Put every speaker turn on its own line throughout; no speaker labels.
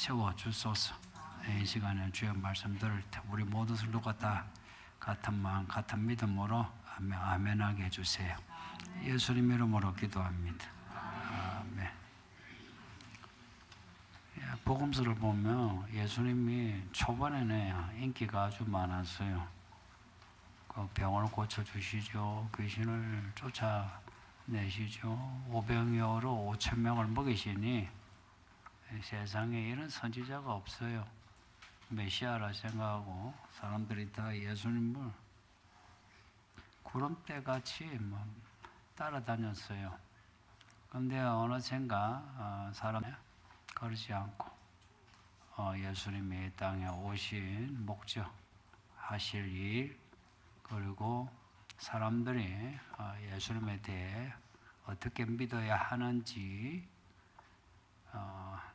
세워주소서. 이 시간에 주의 말씀 들을 때 우리 모두가 다 같은 마음 같은 믿음으로 아멘하게 해주세요. 예수님 이름으로 기도합니다. 아멘. 복음서를 보면 예수님이 초반에는 인기가 아주 많았어요. 병을 고쳐주시죠. 귀신을 쫓아내시죠. 오병이어로 5,000명을 먹이시니 세상에 이런 선지자가 없어요. 메시아라 생각하고 사람들이 다 예수님을 구름대같이 따라다녔어요. 그런데 어느샌가 사람이 그러지 않고 예수님이 이 땅에 오신 목적, 하실 일, 그리고 사람들이 예수님에 대해 어떻게 믿어야 하는지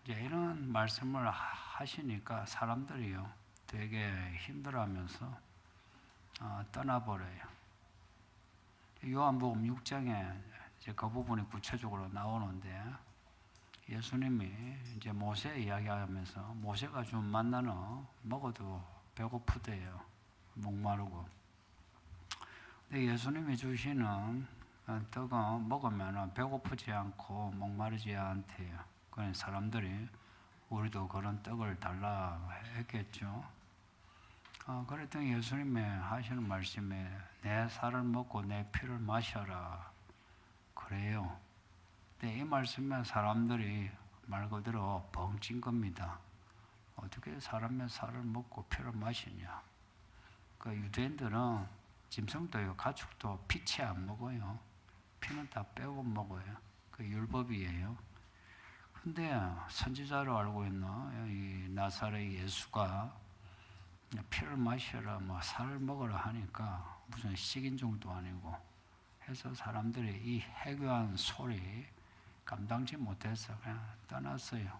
이제 이런 말씀을 하시니까 사람들이요 되게 힘들어하면서 떠나버려요. 요한복음 6장에 이제 그 부분이 구체적으로 나오는데 예수님이 이제 모세 이야기하면서 모세가 준 만나는 먹어도 배고프대요. 목마르고. 근데 예수님이 주시는 떡은 먹으면 배고프지 않고 목마르지 않대요. 그래서 사람들이 우리도 그런 떡을 달라 했겠죠. 그랬더니 예수님이 하시는 말씀에 내 살을 먹고 내 피를 마셔라 그래요. 근데 이 말씀에 사람들이 말 그대로 벙찐 겁니다. 어떻게 사람의 살을 먹고 피를 마시냐. 그 유대인들은 짐승도요 가축도 피채 안 먹어요. 피는 다 빼고 먹어요. 그 율법이에요. 근데 선지자로 알고 있는 이 나사렛 예수가 피를 마셔라, 살을 먹으라 하니까 무슨 식인종도 아니고 해서 사람들이 이 해교한 소리 감당치 못해서 그냥 떠났어요.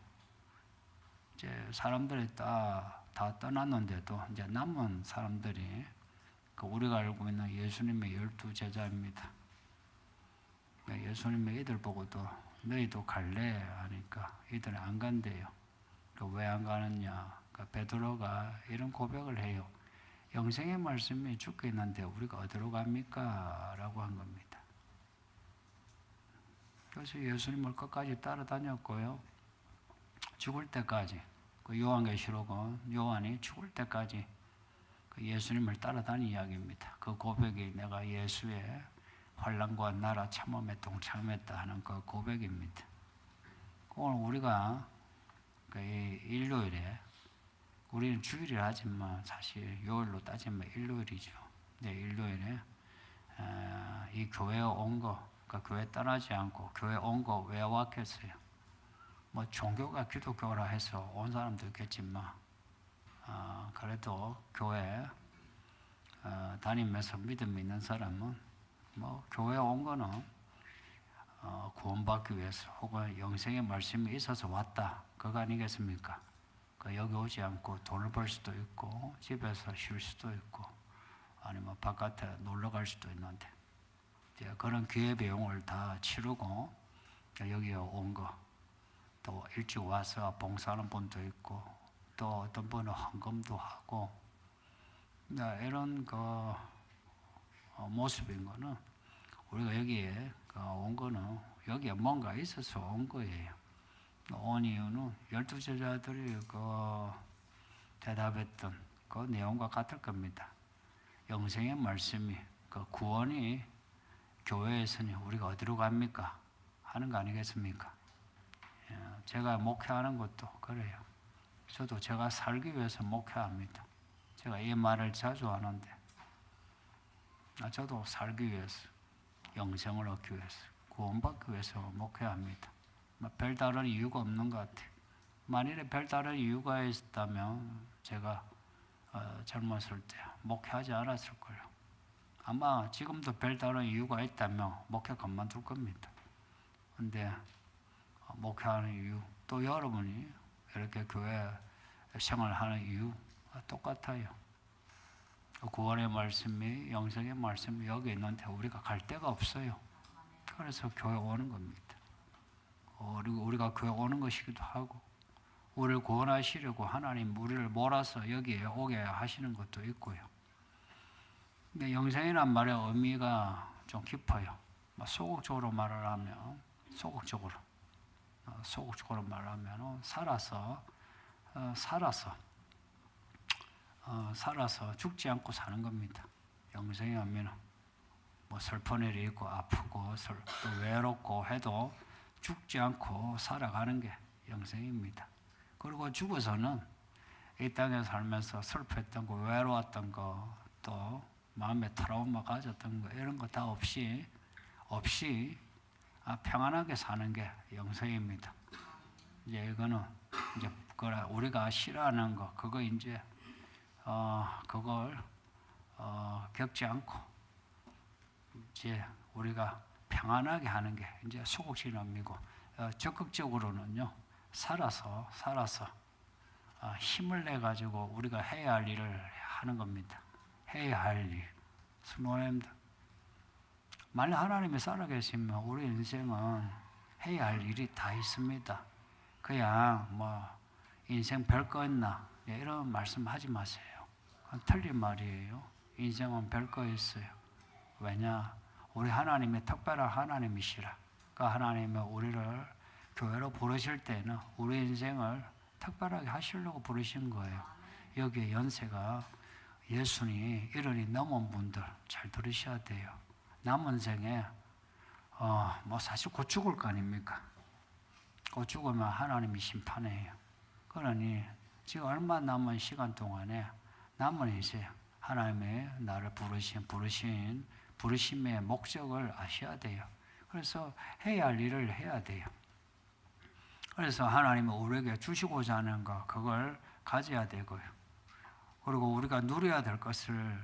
이제 사람들이 다 떠났는데도 이제 남은 사람들이 우리가 알고 있는 예수님의 12제자입니다. 예수님의 이들 보고도 너희도 갈래? 하니까 이들은 안 간대요. 왜 안 가느냐? 베드로가 이런 고백을 해요. 영생의 말씀이 죽게 있는데 우리가 어디로 갑니까? 라고 한 겁니다. 그래서 예수님을 끝까지 따라다녔고요. 죽을 때까지. 요한계시록은 요한이 죽을 때까지 예수님을 따라다닌 이야기입니다. 그 고백이 내가 예수의 환난과 나라 참음에 동참했다 하는 그 고백입니다. 오늘 우리가 일요일에 우리는 주일이라 하지만 사실 요일로 따지면 일요일이죠. 네, 일요일에 이 교회에 온 거, 교회 떠나지 않고 교회 온 거 왜 왔겠어요? 종교가 기독교라 해서 온 사람도 있겠지만 그래도 교회 다니면서 믿음 있는 사람은 교회에 온 거는 구원받기 위해서 혹은 영생의 말씀이 있어서 왔다. 그거 아니겠습니까? 여기 오지 않고 돈을 벌 수도 있고 집에서 쉴 수도 있고 아니면 바깥에 놀러 갈 수도 있는데 그런 기회비용을 다 치르고 여기에 온 거, 또 일찍 와서 봉사하는 분도 있고 또 어떤 분은 헌금도 하고 이런 모습인 거는 우리가 여기에 온 거는 여기에 뭔가 있어서 온 거예요. 온 이유는 12제자들이 대답했던 그 내용과 같을 겁니다. 영생의 말씀이 구원이 교회에서는 우리가 어디로 갑니까? 하는 거 아니겠습니까? 제가 목회하는 것도 그래요. 저도 제가 살기 위해서 목회합니다. 제가 이 말을 자주 하는데 저도 살기 위해서, 영생을 얻기 위해서, 구원받기 위해서 목회합니다. 별다른 이유가 없는 것 같아요. 만일에 별다른 이유가 있었다면 제가 젊었을 때 목회하지 않았을 거예요. 아마 지금도 별다른 이유가 있다면 목회 그만둘 겁니다. 그런데 목회하는 이유, 또 여러분이 이렇게 교회 생활하는 이유 똑같아요. 구원의 말씀이, 영생의 말씀이 여기 있는데 우리가 갈 데가 없어요. 그래서 교회 오는 겁니다. 그리고 우리가 교회 오는 것이기도 하고 우리를 구원하시려고 하나님 우리를 몰아서 여기에 오게 하시는 것도 있고요. 근데 영생이란 말의 의미가 좀 깊어요. 소극적으로 말을 하면 소극적으로 말하면 살아서 죽지 않고 사는 겁니다. 영생의 의미는 슬픈 일이 있고 아프고 또 외롭고 해도 죽지 않고 살아가는 게 영생입니다. 그리고 죽어서는 이 땅에 살면서 슬펐던 거, 외로웠던 거, 또 마음에 트라우마 가졌던 거 이런 거 다 없이 평안하게 사는 게 영생입니다. 이제 이거는 이제 우리가 싫어하는 거 그거 이제 그걸 겪지 않고 이제 우리가 평안하게 하는 게 이제 소극적인 의미고, 적극적으로는요 살아서 힘을 내 가지고 우리가 해야 할 일을 하는 겁니다. 해야 할 일. 성도님들, 만약 하나님이 살아계시면 우리 인생은 해야 할 일이 다 있습니다. 그냥 인생 별거 있나 이런 말씀하지 마세요. 그건 틀린 말이에요. 인생은 별거 있어요. 왜냐? 우리 하나님이 특별한 하나님이시라. 그 하나님이 우리를 교회로 부르실 때는 우리 인생을 특별하게 하시려고 부르신 거예요. 여기에 연세가 60이 70이 넘은 분들 잘 들으셔야 돼요. 남은 생에 사실 곧 죽을 거 아닙니까? 곧 죽으면 하나님이 심판해요. 그러니 지금 얼마 남은 시간 동안에 남은 이제 하나님의 나를 부르심의 목적을 아셔야 돼요. 그래서 해야 할 일을 해야 돼요. 그래서 하나님은 우리에게 주시고자 하는 거 그걸 가져야 되고요. 그리고 우리가 누려야 될 것을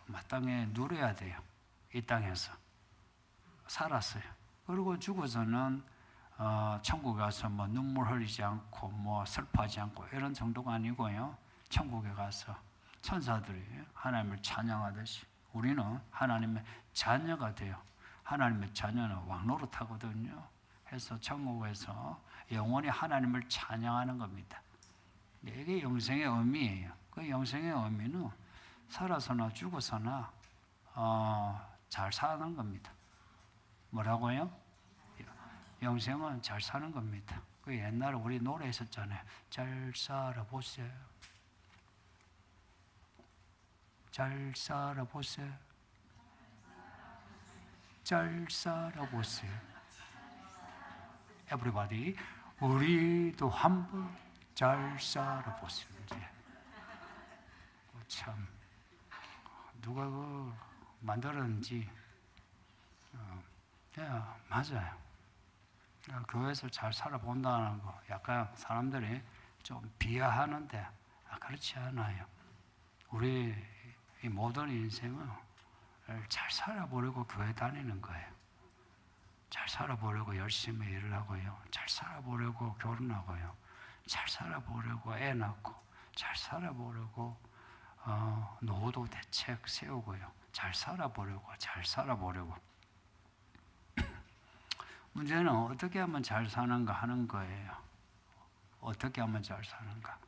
마땅히 누려야 돼요. 이 땅에서 살았어요. 그리고 죽어서는 천국에 가서 눈물 흘리지 않고 슬퍼하지 않고 이런 정도가 아니고요. 천국에 가서 천사들이 하나님을 찬양하듯이 우리는 하나님의 자녀가 돼요. 하나님의 자녀는 왕노릇하거든요. 해서 천국에서 영원히 하나님을 찬양하는 겁니다. 이게 영생의 의미예요. 그 영생의 의미는 살아서나 죽어서나 잘 사는 겁니다. 뭐라고요? 영생은 잘 사는 겁니다. 그 옛날에 우리 노래 했었잖아요. 잘 살아보세요. 잘 살아보세요. 잘 살아보세요. Everybody, 우리도 한번 잘 살아보세요. 참 누가 만들었는지 맞아요. 교회에서 잘 살아본다는 거 약간 사람들이 좀 비하하는데 그렇지 않아요. 우리 이 모든 인생은 잘 살아보려고 교회 다니는 거예요. 잘 살아보려고 열심히 일을 하고요. 잘 살아보려고 결혼하고요. 잘 살아보려고 애 낳고 잘 살아보려고 노후도 대책 세우고요. 잘 살아보려고 문제는 어떻게 하면 잘 사는가 하는 거예요. 어떻게 하면 잘 사는가.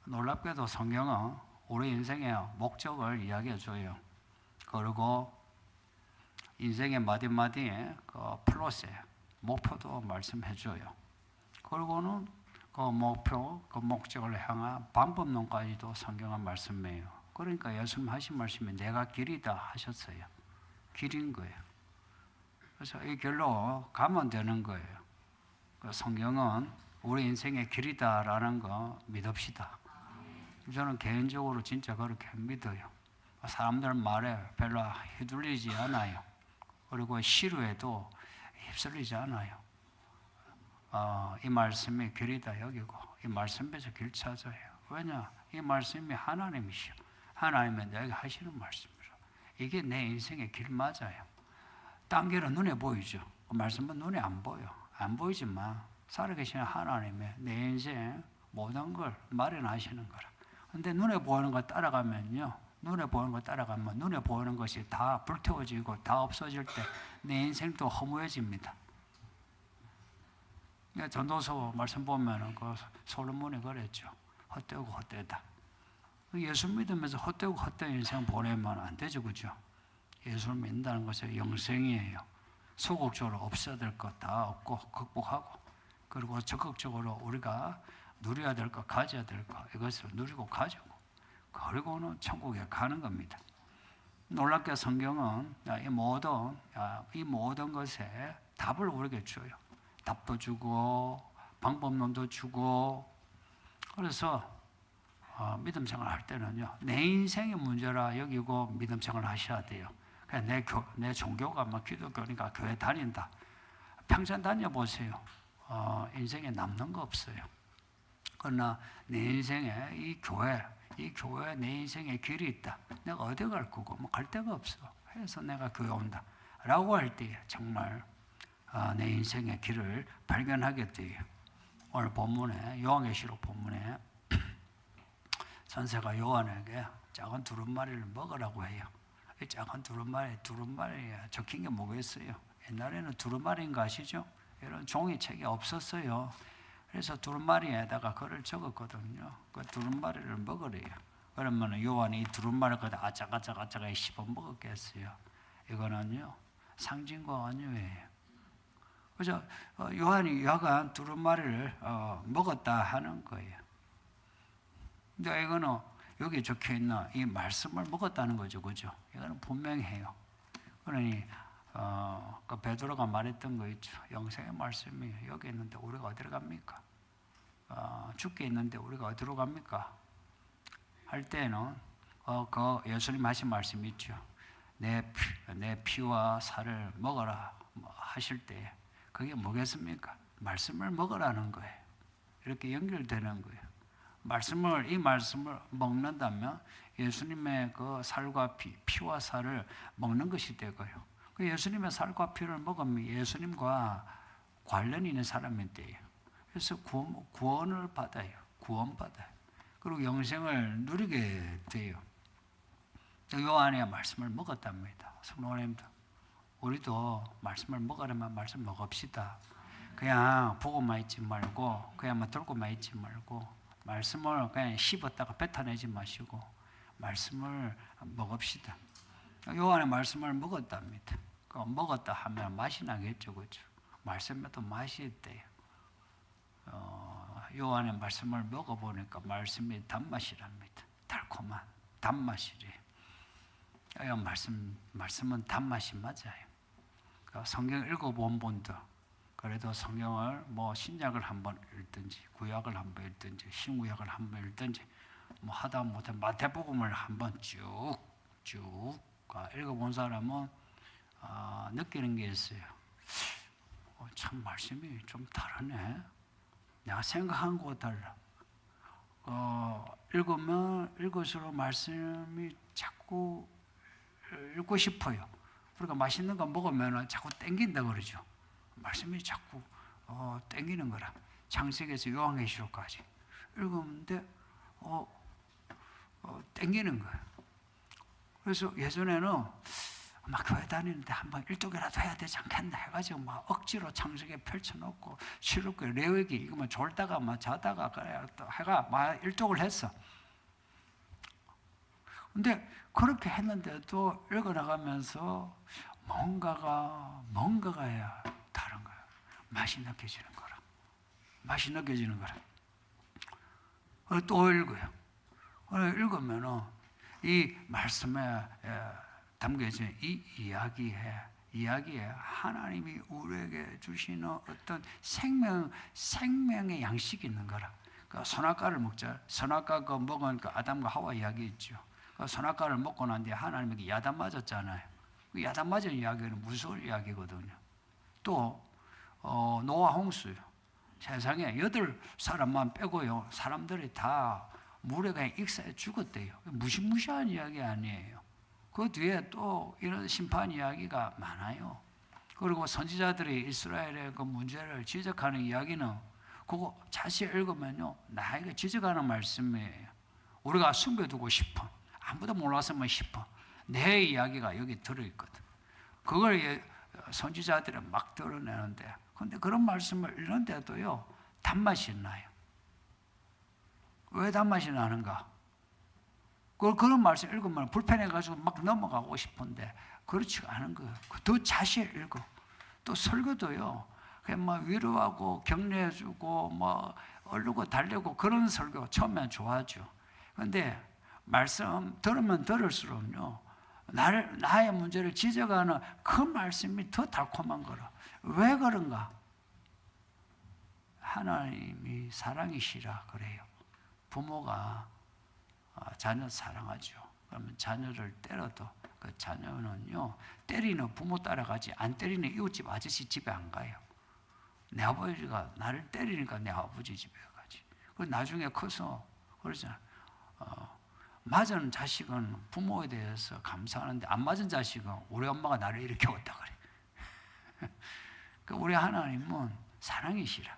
놀랍게도 성경은 우리 인생의 목적을 이야기해 줘요. 그리고 인생의 마디마디에 그 플러스에 목표도 말씀해 줘요. 그리고는 그 목적을 향한 방법론까지도 성경은 말씀해요. 그러니까 예수님 하신 말씀이 내가 길이다 하셨어요. 길인 거예요. 그래서 이 길로 가면 되는 거예요. 그 성경은 우리 인생의 길이다라는 거 믿읍시다. 저는 개인적으로 진짜 그렇게 믿어요. 사람들 말에 별로 휘둘리지 않아요. 그리고 시루에도 휩쓸리지 않아요. 이 말씀이 길이다 여기고 이 말씀에서 길 찾아요. 왜냐? 이 말씀이 하나님이시오. 하나님이 내게 하시는 말씀이죠. 이게 내 인생의 길 맞아요. 딴 길은 눈에 보이죠. 그 말씀은 눈에 안 보여. 안 보이지만 살아계시는 하나님의 내 인생 모든 걸 마련하시는 거라. 근데 눈에 보이는 거 따라가면요. 눈에 보이는 것이 다 불태워지고 다 없어질 때 내 인생도 허무해집니다. 전도서 말씀 보면은 그 솔로몬이 그랬죠. 헛되고 헛되다. 예수 믿으면서 헛되고 헛된 인생 보내면 안 되죠, 그죠? 예수를 믿는다는 것은 영생이에요. 소극적으로 없어야 될 것 다 없고 극복하고, 그리고 적극적으로 우리가 누려야 될 것, 가져야 될 것, 이것을 누리고 가지고, 그리고는 천국에 가는 겁니다. 놀랍게 성경은 이 모든 것에 답을 우리에게 줘요. 답도 주고 방법론도 주고. 그래서 믿음 생활 할 때는요, 내 인생의 문제라 여기고 믿음 생활 하셔야 돼요. 그냥 내 종교가 기독교니까 교회 다닌다. 평생 다녀보세요. 인생에 남는 거 없어요. 그러나 내 인생에 이 교회에 내 인생의 길이 있다. 내가 어디 갈 거고 갈 데가 없어. 해서 내가 교회 온다 라고 할 때 정말 내 인생의 길을 발견하게 돼요. 오늘 본문에, 요한계시록 본문에 선생가 요한에게 작은 두루마리를 먹으라고 해요. 이 작은 두루마리에 적힌 게 뭐겠어요? 옛날에는 두루마리인 거 아시죠? 이런 종이책이 없었어요. 그래서 두루마리에다가 글을 적었거든요. 그 두루마리를 먹으래요. 그러면 요한이 이 두루마리를 거기다 아짝아짝 씹어 먹었겠어요. 이거는요, 상징과 언유예요. 그래서 요한이 여간 두루마리를 먹었다 하는 거예요. 근데 이거는 여기 적혀 있는 이 말씀을 먹었다는 거죠, 그죠? 이거는 분명해요. 그러니 그 베드로가 말했던 거 있죠. 영생의 말씀이 여기 있는데 우리가 어디로 갑니까? 죽게 있는데 우리가 어디로 갑니까? 할 때는 그 예수님 하신 말씀이 있죠. 내 피와 살을 먹어라 하실 때 그게 뭐겠습니까? 말씀을 먹으라는 거예요. 이렇게 연결되는 거예요. 이 말씀을 먹는다면 예수님의 그 살과 피와 살을 먹는 것이 되고요. 그 예수님의 살과 피를 먹으면 예수님과 관련이 있는 사람인데요. 그래서 구원을 받아요. 구원받아요. 그리고 영생을 누리게 돼요. 요한의 말씀을 먹었답니다. 성도님도 우리도 말씀을 먹으려면 말씀 먹읍시다. 그냥 보고만 있지 말고, 그냥 들고만 있지 말고, 말씀을 그냥 씹었다가 뱉어내지 마시고 말씀을 먹읍시다. 요한의 말씀을 먹었답니다. 먹었다 하면 맛이 나겠죠, 그렇죠? 말씀에도 맛이 있대요. 요한의 말씀을 먹어보니까 말씀이 단맛이랍니다. 달콤한 단맛이래요. 말씀은 단맛이 맞아요. 성경 읽어본 분들, 그래도 성경을 신약을 한번 읽든지 구약을 한번 읽든지 신구약을 한번 읽든지 하다 못해 마태복음을 한번 쭉 읽어본 사람은 느끼는 게 있어요. 참 말씀이 좀 다르네. 내가 생각한 것과 달라. 읽으면 읽을수록 말씀이 자꾸 읽고 싶어요. 그러니까 맛있는 거 먹으면 자꾸 땡긴다 그러죠. 말씀이 자꾸 땡기는 거라. 창세기에서 요한계시록까지 읽으는데 땡기는 거예요. 그래서 예전에는 교회 다니는데 한번 일독이라도 해야 되지 않겠나 해가지고 억지로 창세기 펼쳐놓고 출애굽기, 레위기 이거 졸다가 자다가 그래 또 해가 일독을 했어. 근데 그렇게 했는데도 읽어나가면서 뭔가가 다른 거야. 맛이 느껴지는 거라. 또 읽어요. 읽으면은 이 말씀에 담겨진 이 이야기에 하나님이 우리에게 주시는 어떤 생명의 양식이 있는 거라. 그 선악과를 먹자. 선악과 먹은 아담과 하와 이야기 있죠. 그 선악과를 먹고 난 뒤에 하나님에게 야단 맞았잖아요. 그 야단 맞은 이야기는 무서운 이야기거든요. 또 노아 홍수요. 세상에 8사람만 빼고요, 사람들이 다 물에 그냥 익사해 죽었대요. 무시무시한 이야기 아니에요. 그 뒤에 또 이런 심판 이야기가 많아요. 그리고 선지자들이 이스라엘의 그 문제를 지적하는 이야기는 그거 자세히 읽으면요, 나에게 지적하는 말씀이에요. 우리가 숨겨두고 싶어. 아무도 몰랐으면 싶어. 내 이야기가 여기 들어있거든. 그걸 선지자들은 막 드러내는데 그런데 그런 말씀을 읽는데도요, 단맛이 나요. 왜 단맛이 나는가? 그런 말씀 읽으면 불편해가지고 막 넘어가고 싶은데 그렇지가 않은 거예요. 더 자세히 읽어. 또 설교도요, 그냥 뭐 위로하고 격려해주고 뭐 얼르고 달래고 그런 설교 처음엔 좋아하죠. 그런데 말씀 들으면 들을수록요, 나의 문제를 지적하는 그 말씀이 더 달콤한 거라. 왜 그런가? 하나님이 사랑이시라 그래요. 부모가 자녀 사랑하죠. 그러면 자녀를 때려도 그 자녀는요, 때리는 부모 따라가지 안 때리는 이웃집 아저씨 집에 안 가요. 내 아버지가 나를 때리니까 내 아버지 집에 가지. 그 나중에 커서 그러잖아. 맞은 자식은 부모에 대해서 감사하는데 안 맞은 자식은 우리 엄마가 나를 이렇게 왔다 그래. 우리 하나님은 사랑이시라.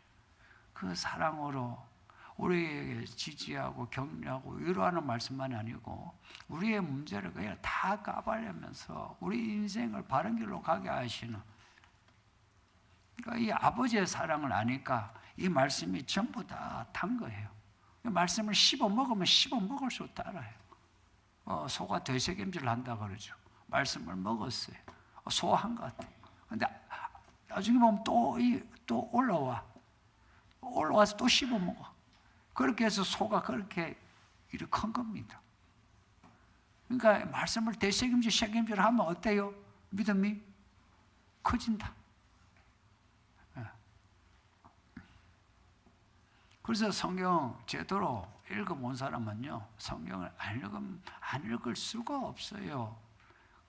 그 사랑으로 우리에게 지지하고 격려하고 위로하는 말씀만이 아니고 우리의 문제를 그냥 다 까발려면서 우리 인생을 바른 길로 가게 하시는, 그러니까 이 아버지의 사랑을 아니까 이 말씀이 전부 다 단 거예요. 이 말씀을 씹어 먹으면 씹어 먹을수록 달아요. 소가 되새김질을 한다 그러죠. 말씀을 먹었어요. 소화한 것 같아요. 근데 나중에 보면 또 올라와서 또 씹어 먹어. 그렇게 해서 소가 그렇게 이렇게 큰 겁니다. 그러니까 말씀을 되새김질 하면 어때요? 믿음이 커진다. 그래서 성경 제대로 읽어본 사람은요, 성경을 안 읽을 수가 없어요.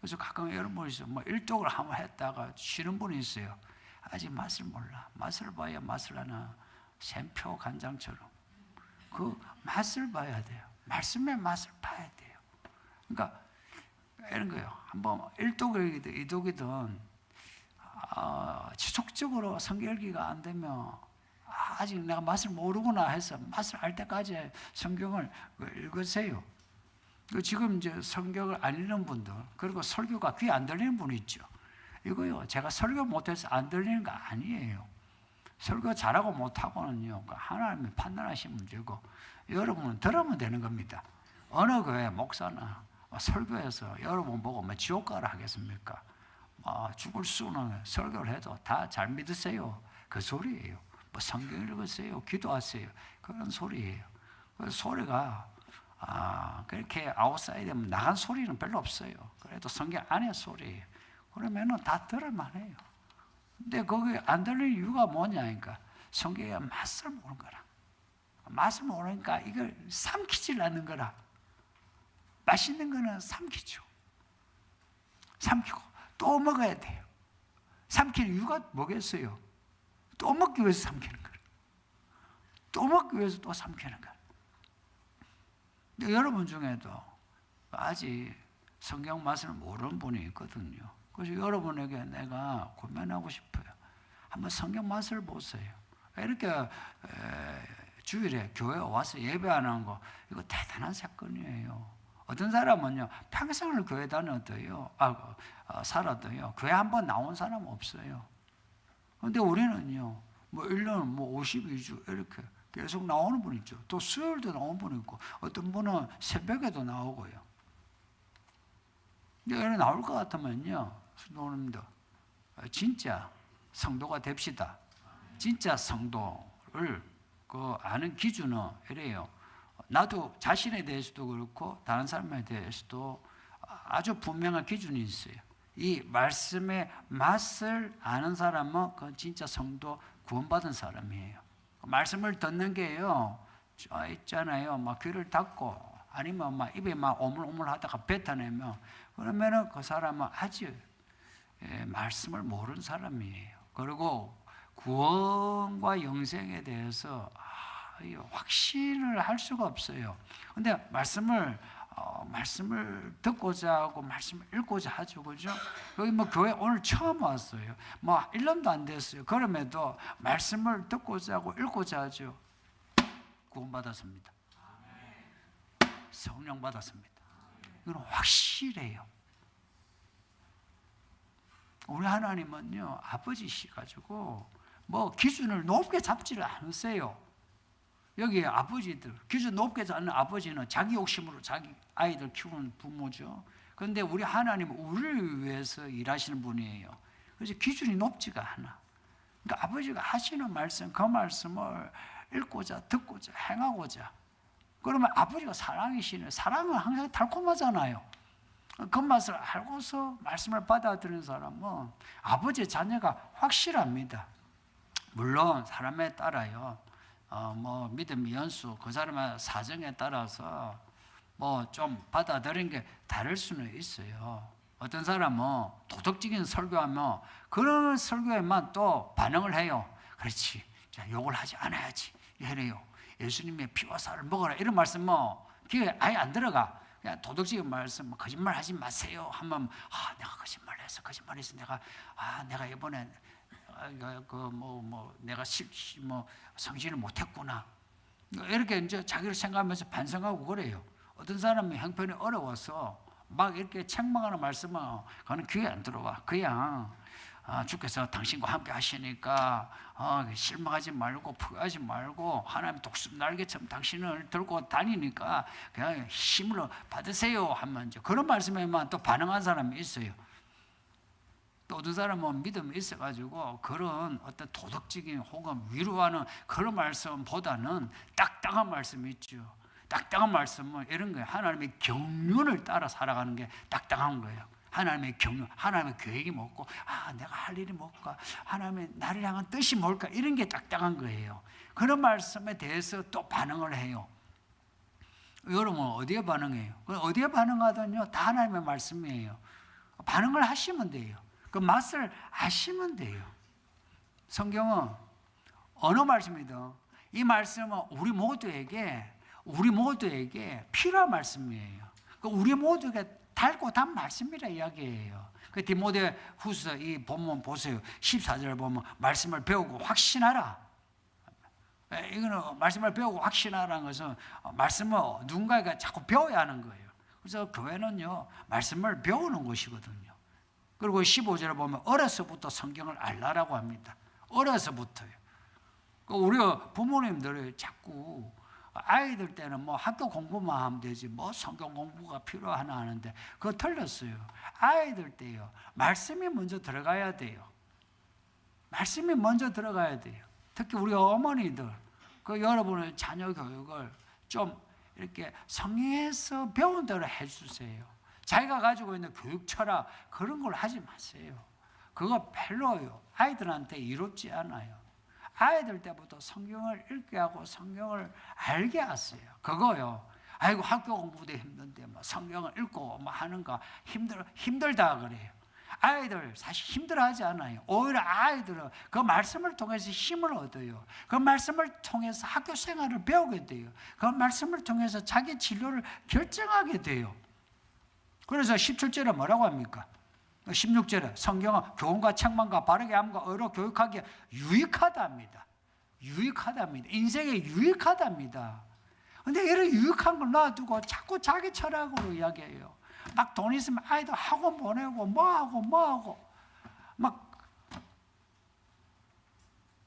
그래서 가끔 여러분이 뭐 일독을 한번 했다가 쉬는 분이 있어요. 아직 맛을 몰라. 맛을 봐야 맛을 하나. 샘표 간장처럼. 그 맛을 봐야 돼요. 말씀의 맛을 봐야 돼요. 그러니까 이런 거예요. 한번 일독이든 이독이든 지속적으로 성경 읽기가 안 되면 아직 내가 맛을 모르구나 해서 맛을 알 때까지 성경을 읽으세요. 지금 이제 성경을 안 읽는 분들, 그리고 설교가 귀에 안 들리는 분이 있죠. 이거요, 제가 설교 못해서 안 들리는 거 아니에요. 설교 잘하고 못하고는요, 하나님이 판단하신 문제고, 여러분은 들으면 되는 겁니다. 어느 교회 목사나 설교해서 여러분 보고 뭐 지옥 가라 하겠습니까? 죽을 수는 설교를 해도 다 잘 믿으세요. 그 소리예요. 뭐 성경 읽으세요, 기도하세요, 그런 소리예요. 그 소리가 그렇게 아웃사이드면 나간 소리는 별로 없어요. 그래도 성경 안에 소리예요. 그러면은 다 들을만해요. 근데 거기 안 들리는 이유가 뭐냐니까 성경의 맛을 모르는 거라. 맛을 모르니까 이걸 삼키질 않는 거라. 맛있는 거는 삼키죠. 삼키고 또 먹어야 돼요. 삼키는 이유가 뭐겠어요? 또 먹기 위해서 삼키는 거예요. 또 먹기 위해서 또 삼키는 거예요. 근데 여러분 중에도 아직 성경 맛을 모르는 분이 있거든요. 그래서 여러분에게 내가 고민하고 싶어요. 한번 성경 맛을 보세요. 이렇게 주일에 교회 와서 예배하는 거, 이거 대단한 사건이에요. 어떤 사람은요, 평생을 교회 다녀도요, 살아도요, 교회 한번 나온 사람 없어요. 근데 우리는요, 뭐 1년 52주 이렇게 계속 나오는 분 있죠. 또 수요일도 나오는 분 있고, 어떤 분은 새벽에도 나오고요. 근데 이렇게 나올 것 같으면요, 성도님들, 진짜 성도가 됩시다. 진짜 성도를 아는 기준은 이래요. 나도 자신에 대해서도 그렇고 다른 사람에 대해서도 아주 분명한 기준이 있어요. 이 말씀의 맛을 아는 사람은 그건 진짜 성도 구원받은 사람이에요. 말씀을 듣는 게요, 있잖아요, 막 귀를 닫고 아니면 막 입에 막 오물오물 하다가 뱉어내면, 그러면은 그 사람은 아직 말씀을 모르는 사람이에요. 그리고 구원과 영생에 대해서 확신을 할 수가 없어요. 근데 말씀을 듣고자 하고 말씀을 읽고자 하죠, 그죠? 여기 뭐 교회 오늘 처음 왔어요. 뭐 1년도 안 됐어요. 그럼에도 말씀을 듣고자 하고 읽고자 하죠. 구원받았습니다. 성령 받았습니다. 이건 확실해요. 우리 하나님은요, 아버지시가지고 뭐 기준을 높게 잡지를 않으세요. 여기 아버지들, 기준 높게 잡는 아버지는 자기 욕심으로 자기 아이들 키우는 부모죠. 그런데 우리 하나님은 우리를 위해서 일하시는 분이에요. 그래서 기준이 높지가 않아. 그러니까 아버지가 하시는 말씀, 그 말씀을 읽고자 듣고자 행하고자, 그러면 아버지가 사랑이시네. 사랑은 항상 달콤하잖아요. 그 맛을 알고서 말씀을 받아들이는 사람은 아버지의 자녀가 확실합니다. 물론 사람에 따라요, 뭐 믿음의 연수, 그 사람의 사정에 따라서 뭐 좀 받아들이는 게 다를 수는 있어요. 어떤 사람은 도덕적인 설교하면 그런 설교에만 또 반응을 해요. 그렇지, 자, 욕을 하지 않아야지 이래요. 예수님의 피와 살을 먹어라 이런 말씀 뭐 귀에 아예 안 들어가. 그냥 도덕적인 말씀, 거짓말 하지 마세요 하면, 내가 거짓말해서 내가 이번에 내가 성실을 못했구나, 이렇게 이제 자기를 생각하면서 반성하고 그래요. 어떤 사람이 형편이 어려워서 막 이렇게 책망하는 말씀은 그거는 귀에 안 들어와. 그냥 주께서 당신과 함께 하시니까 실망하지 말고 포기하지 말고 하나님 독수리 날개처럼 당신을 들고 다니니까 그냥 힘을 받으세요 하면 이제 그런 말씀에만 또 반응한 사람이 있어요. 또 어떤 사람은 믿음이 있어가지고 그런 어떤 도덕적인 혹은 위로하는 그런 말씀보다는 딱딱한 말씀이 있죠. 딱딱한 말씀은 이런 거예요. 하나님의 경륜을 따라 살아가는 게 딱딱한 거예요. 하나님의 경륜, 하나님의 계획이 뭐고, 내가 할 일이 뭘까, 하나님의 나를 향한 뜻이 뭘까, 이런 게 딱딱한 거예요. 그런 말씀에 대해서 또 반응을 해요. 여러분 어디에 반응해요? 어디에 반응하든요 다 하나님의 말씀이에요. 반응을 하시면 돼요. 그 맛을 아시면 돼요. 성경은 어느 말씀이든 이 말씀은 우리 모두에게 필요한 말씀이에요. 우리 모두에게 달고 단 말씀이라 이야기예요. 그 디모데 후서 이 본문 보세요. 14절 보면 말씀을 배우고 확신하라. 이거는 말씀을 배우고 확신하라는 것은 말씀을 누군가가 자꾸 배워야 하는 거예요. 그래서 교회는요 말씀을 배우는 곳이거든요. 그리고 15절에 보면 어려서부터 성경을 알라라고 합니다. 어려서부터요. 우리 부모님들이 자꾸 아이들 때는 뭐 학교 공부만 하면 되지 뭐 성경 공부가 필요하나 하는데 그거 틀렸어요. 아이들 때요 말씀이 먼저 들어가야 돼요. 말씀이 먼저 들어가야 돼요. 특히 우리 어머니들 여러분의 자녀 교육을 좀 이렇게 성경에서 배운 대로 해주세요. 자기가 가지고 있는 교육 철학 그런 걸 하지 마세요. 그거 별로요. 아이들한테 이롭지 않아요. 아이들 때부터 성경을 읽게 하고 성경을 알게 하세요. 그거요. 아이고 학교 공부도 힘든데 뭐 성경을 읽고 뭐 하는 거 힘들다 그래요. 아이들 사실 힘들어하지 않아요. 오히려 아이들은 그 말씀을 통해서 힘을 얻어요. 그 말씀을 통해서 학교 생활을 배우게 돼요. 그 말씀을 통해서 자기 진로를 결정하게 돼요. 그래서 17절에 뭐라고 합니까? 16절에 성경은 교훈과 책망과 바르게 함과 의로 교육하기에 유익하답니다. 유익하답니다. 인생에 유익하답니다. 근데 이런 유익한 걸 놔두고 자꾸 자기 철학으로 이야기해요. 막 돈 있으면 아이들 학원 보내고 뭐하고 막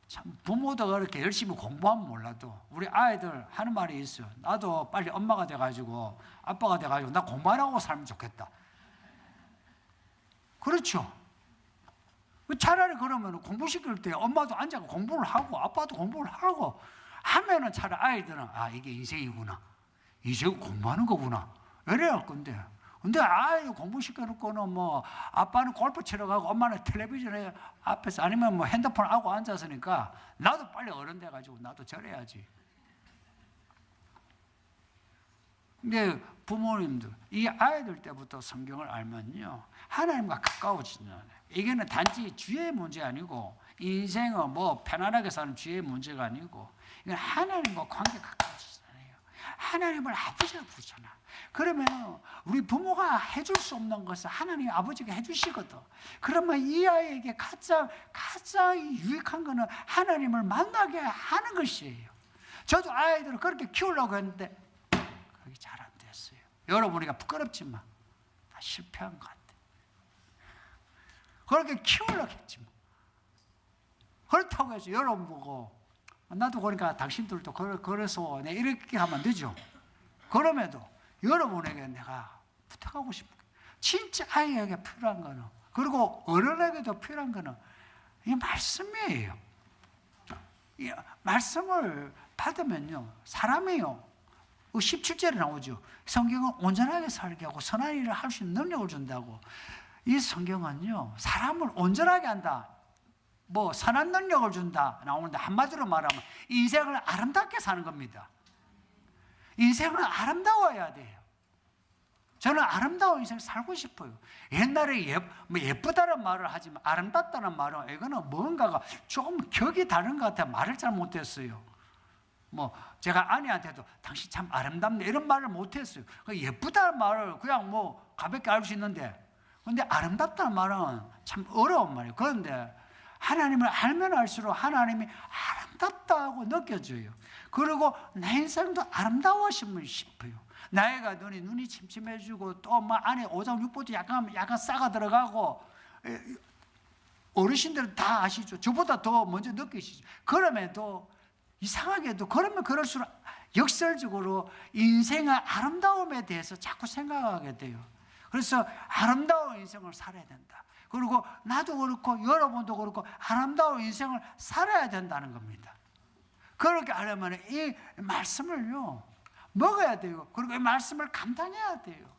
참 부모도 그렇게 열심히 공부하면 몰라도 우리 아이들 하는 말이 있어요. 나도 빨리 엄마가 돼가지고 아빠가 돼가지고 나 공부 안 하고 살면 좋겠다. 그렇죠. 차라리 그러면 공부시킬 때 엄마도 앉아서 공부를 하고 아빠도 공부를 하고 하면은 차라리 아이들은 이게 인생이구나. 이제 공부하는 거구나. 이래야 할 건데. 근데 아이 공부시켜놓고는 뭐 아빠는 골프 치러 가고 엄마는 텔레비전에 앞에서 아니면 뭐 핸드폰 하고 앉았으니까 나도 빨리 어른 돼가지고 나도 저래야지. 근데 부모님들 이 아이들 때부터 성경을 알면요 하나님과 가까워지잖아요. 이게는 단지 주의 문제 아니고 인생은 뭐 편안하게 사는 주의 문제가 아니고 이건 하나님과 관계 가까워지잖아요. 하나님을 아버지가 부르잖아. 그러면 우리 부모가 해줄 수 없는 것을 하나님 아버지가 해주시거든. 그러면 이 아이에게 가장 유익한 것은 하나님을 만나게 하는 것이에요. 저도 아이들을 그렇게 키우려고 했는데 그게 잘 안 됐어요. 여러분이가 부끄럽지만 다 실패한 것 같아요. 그렇게 키우려고 했지만 그렇다고 해서 여러분 보고 나도 그러니까 당신들도 그래서 내가 이렇게 하면 안 되죠. 그럼에도 여러분에게 내가 부탁하고 싶은 게 진짜 아이에게 필요한 거는, 그리고 어른에게도 필요한 거는 이 말씀이에요. 이 말씀을 받으면요, 사람이요, 17절에 나오죠. 성경은 온전하게 살게 하고 선한 일을 할 수 있는 능력을 준다고. 이 성경은요, 사람을 온전하게 한다, 뭐 선한 능력을 준다 나오는데, 한마디로 말하면 인생을 아름답게 사는 겁니다. 인생은 아름다워야 돼요. 저는 아름다운 인생 살고 싶어요. 옛날에 예쁘다는 말을 하지만 아름답다는 말은 이거는 뭔가가 조금 격이 다른 것 같아요. 말을 잘 못했어요. 뭐 제가 아내한테도 당신 참 아름답네 이런 말을 못했어요. 예쁘다는 말을 그냥 뭐 가볍게 알 수 있는데, 근데 아름답다는 말은 참 어려운 말이에요. 그런데 하나님을 알면 알수록 하나님이 아름답다고 느껴져요. 그리고 내 인생도 아름다워지면 싶어요. 나이가 눈이 침침해지고 또 막 안에 오장육부도 약간 싸가 들어가고, 어르신들은 다 아시죠. 저보다 더 먼저 느끼시죠. 그럼에도 이상하게도 그러면 그럴수록 역설적으로 인생의 아름다움에 대해서 자꾸 생각하게 돼요. 그래서 아름다운 인생을 살아야 된다. 그리고 나도 그렇고 여러분도 그렇고 아름다운 인생을 살아야 된다는 겁니다. 그렇게 하려면 이 말씀을요 먹어야 돼요. 그리고 이 말씀을 감당해야 돼요.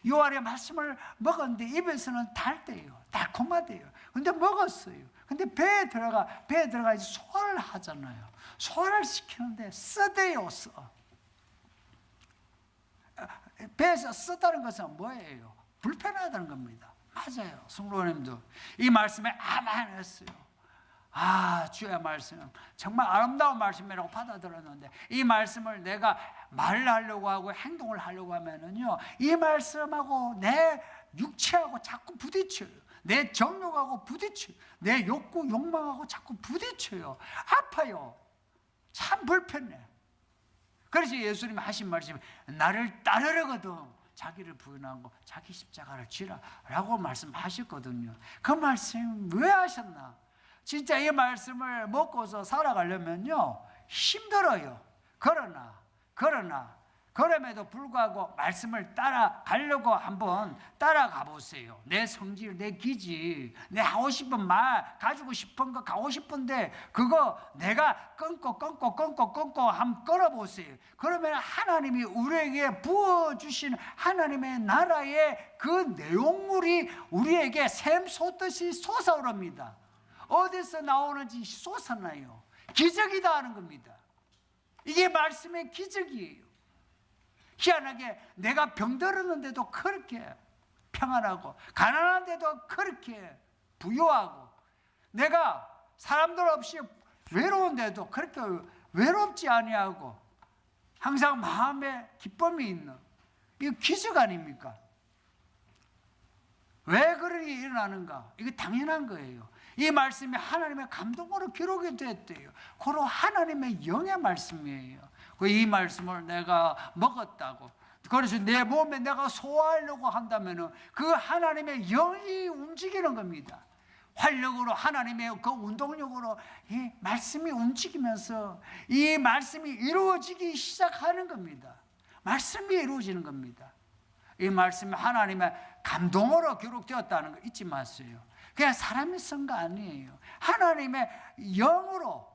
6월에 말씀을 먹었는데 입에서는 달대요. 달콤하대요. 근데 먹었어요. 근데 배에 들어가 이제 소화를 하잖아요. 소화를 시키는데 쓰대요. 써. 배에서 쓰다는 것은 뭐예요? 불편하다는 겁니다. 맞아요. 성도님도 이 말씀에 아멘 했어요. 주의 말씀 정말 아름다운 말씀이라고 받아들였는데, 이 말씀을 내가 말을 하려고 하고 행동을 하려고 하면은요, 이 말씀하고 내 육체하고 자꾸 부딪혀요. 내 정욕하고 부딪혀요. 내 욕구 욕망하고 자꾸 부딪혀요. 아파요. 참 불편해. 그래서 예수님이 하신 말씀이 나를 따르려거든 자기를 부인하고 자기 십자가를 지라라고 말씀하셨거든요. 그 말씀 왜 하셨나? 진짜 이 말씀을 먹고서 살아가려면요 힘들어요. 그럼에도 불구하고 말씀을 따라가려고 한번 따라가 보세요. 내 성질, 내 기질, 내 하고 싶은 말, 가지고 싶은 거 가고 싶은데 그거 내가 끊고 한번 끊어보세요. 그러면 하나님이 우리에게 부어주신 하나님의 나라의 그 내용물이 우리에게 샘솟듯이 솟아오릅니다. 어디서 나오는지 솟아나요. 기적이다 하는 겁니다. 이게 말씀의 기적이에요. 희한하게 내가 병들었는데도 그렇게 평안하고, 가난한데도 그렇게 부유하고, 내가 사람들 없이 외로운데도 그렇게 외롭지 아니하고 항상 마음에 기쁨이 있는, 이거 기적 아닙니까? 왜 그런 일이 일어나는가? 이거 당연한 거예요. 이 말씀이 하나님의 감동으로 기록이 됐대요. 그로 하나님의 영의 말씀이에요. 이 말씀을 내가 먹었다고, 그래서 내 몸에 내가 소화하려고 한다면 그 하나님의 영이 움직이는 겁니다. 활력으로, 하나님의 그 운동력으로 이 말씀이 움직이면서 이 말씀이 이루어지기 시작하는 겁니다. 말씀이 이루어지는 겁니다. 이 말씀이 하나님의 감동으로 기록되었다는 거 잊지 마세요. 그냥 사람이 쓴 거 아니에요. 하나님의 영으로,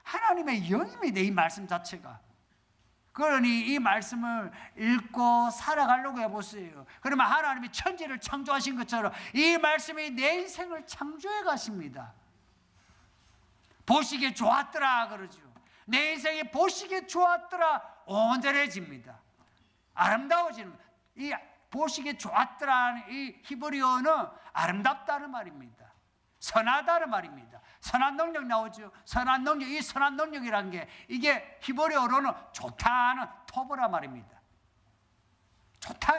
하나님의 영입니다. 이 말씀 자체가. 그러니 이 말씀을 읽고 살아가려고 해보세요. 그러면 하나님이 천지를 창조하신 것처럼 이 말씀이 내 인생을 창조해 가십니다. 보시기에 좋았더라 그러죠. 내 인생이 보시기에 좋았더라 온전해집니다. 아름다워지는, 이 보시기에 좋았더라 이 히브리어는 아름답다는 말입니다. 선하다는 말입니다. 선한 능력 나오죠. 선한 능력, 이 선한 능력이란 게 이게 히브리어로는 좋다는 토브라 말입니다. 좋다.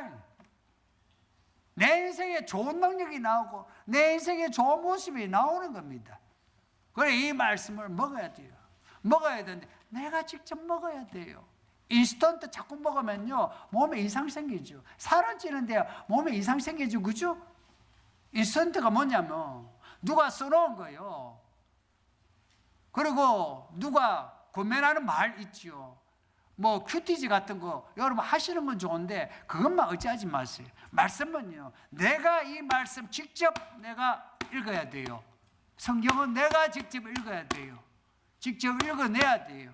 내 인생에 좋은 능력이 나오고 내 인생에 좋은 모습이 나오는 겁니다. 그래 이 말씀을 먹어야 돼요. 먹어야 되는데 내가 직접 먹어야 돼요. 인스턴트 자꾸 먹으면요 몸에 이상 생기죠. 살은 찌는데 몸에 이상 생기죠. 그죠? 인스턴트가 뭐냐면 누가 써놓은 거예요. 그리고 누가 권면하는 말 있지요. 뭐 큐티지 같은 거 여러분 하시는 건 좋은데 그것만 의지하지 마세요. 말씀은요, 내가 이 말씀 직접 내가 읽어야 돼요. 성경은 내가 직접 읽어야 돼요. 직접 읽어내야 돼요.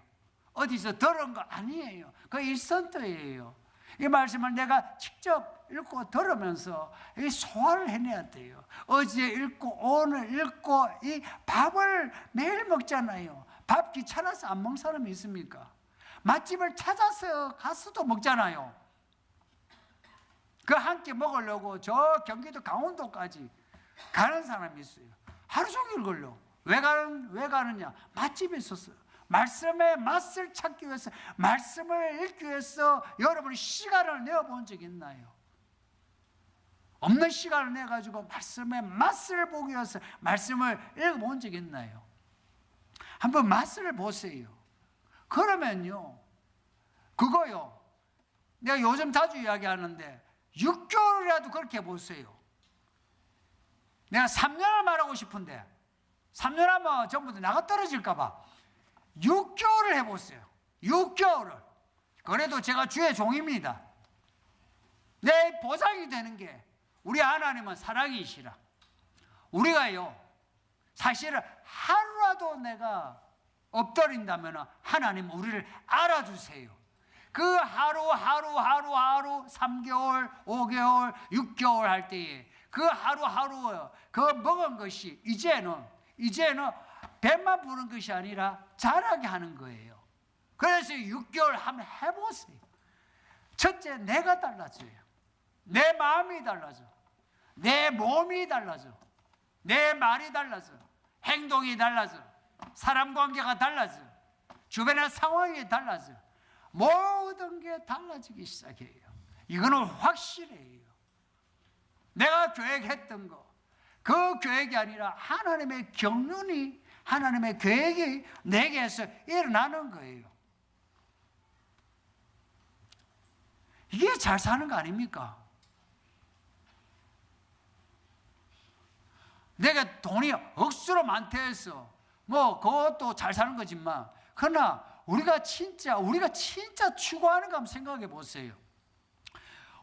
어디서 들은 거 아니에요. 그 일선도예요. 이 말씀을 내가 직접 읽고 들으면서 이 소화를 해내야 돼요. 어제 읽고 오늘 읽고 이 밥을 매일 먹잖아요. 밥 귀찮아서 안 먹는 사람이 있습니까? 맛집을 찾아서 가서도 먹잖아요. 그 한 끼 먹으려고 저 경기도 강원도까지 가는 사람이 있어요. 하루 종일 걸려. 왜 가느냐? 맛집에 있었어요. 말씀의 맛을 찾기 위해서, 말씀을 읽기 위해서 여러분이 시간을 내어본 적 있나요? 없는 시간을 내가지고 말씀의 맛을 보기 위해서 말씀을 읽어본 적 있나요? 한번 맛을 보세요. 그러면요, 그거요, 내가 요즘 자주 이야기하는데 6개월이라도 그렇게 해보세요. 내가 3년을 말하고 싶은데 3년 하면 전부 다 나가 떨어질까 봐 6개월을 해보세요. 6개월을. 그래도 제가 주의 종입니다. 내 보상이 되는 게 우리 하나님은 사랑이시라. 우리가요, 사실은 하루라도 내가 엎드린다면 하나님 우리를 알아주세요. 그 하루 3개월, 5개월, 6개월 할 때에 그 하루하루 그 먹은 것이 이제는 배만 부른 것이 아니라 자라게 하는 거예요. 그래서 6개월 한번 해보세요. 첫째, 내가 달라져요. 내 마음이 달라져. 내 몸이 달라져. 내 말이 달라져. 행동이 달라져. 사람 관계가 달라져. 주변의 상황이 달라져. 모든 게 달라지기 시작해요. 이거는 확실해요. 내가 계획했던 거, 그 계획이 아니라 하나님의 경륜이, 하나님의 계획이 내게서 일어나는 거예요. 이게 잘 사는 거 아닙니까? 내가 돈이 억수로 많다 해서 뭐 그것도 잘 사는 거지만, 그러나 우리가 진짜 추구하는 거 한번 생각해 보세요.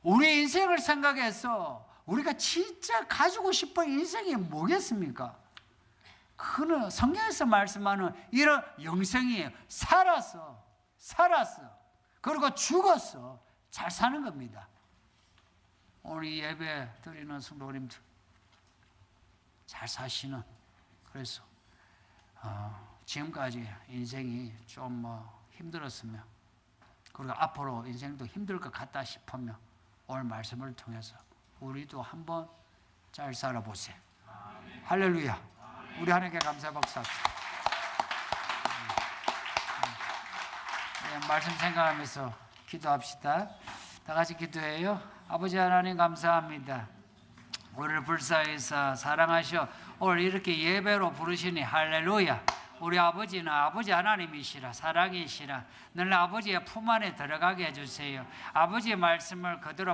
우리 인생을 생각해서 우리가 진짜 가지고 싶은 인생이 뭐겠습니까? 그는 성경에서 말씀하는 이런 영생이에요. 살아서 그리고 죽어서 잘 사는 겁니다. 오늘 예배 드리는 성도님들 잘 사시는, 그래서 지금까지 인생이 좀 힘들었으면, 그리고 앞으로 인생도 힘들 것 같다 싶으면 오늘 말씀을 통해서 우리도 한번 잘 살아보세요. 아멘. 할렐루야. 아멘. 우리 하나님께 감사 박수합시다. 말씀 생각하면서 기도합시다. 다 같이 기도해요. 아버지 하나님 감사합니다. 우리를 불쌍해서 사랑하셔 오늘 이렇게 예배로 부르시니 할렐루야. 우리 아버지는 아버지 하나님이시라, 사랑이시라. 늘 아버지의 품 안에 들어가게 해주세요. 아버지의 말씀을 그대로